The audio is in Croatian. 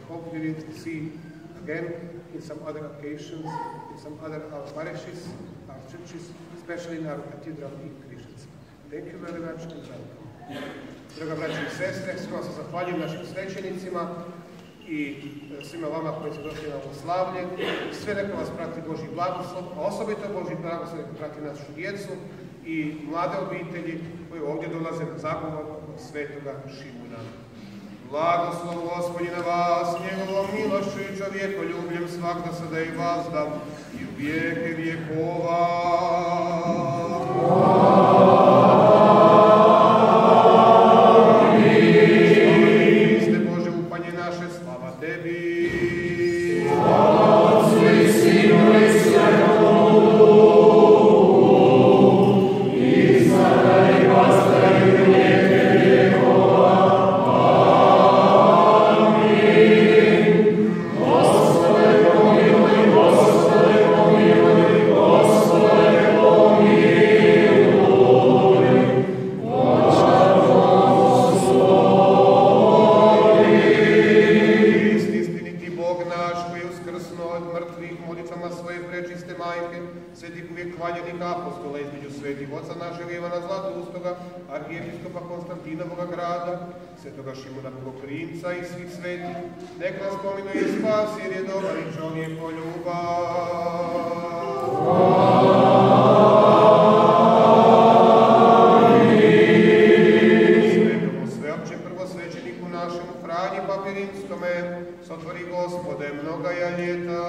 hope we will see again in some other occasions, in some other our parishes, our churches, especially in our cathedral in Križevci. Thank you very much and welcome. Draga braća i sestre, svima se zahvaljujem našim svećenicima i svima vama koji su došli na ovo slavlje. Sve neka vas prati Božji blagoslov, a osobito Božji blagoslov neka prati našu djecu i mlade obitelji koji ovdje dolaze na zagovor svetoga Šimuna. Blagoslov Gospodin na vas, njegovom milošću i čovjekoljubljem svakda sada i vazda i u vijeke vjekova. Svetoga Šimuna Bogoprimca i svih svetih, nek nas pomiluje i spasi jer je dobar i čovjekoljubav. Svetomu sveopćem prvosvećeniku našemu Franji Papi Rimskome, sotvori Gospode mnoga ljeta.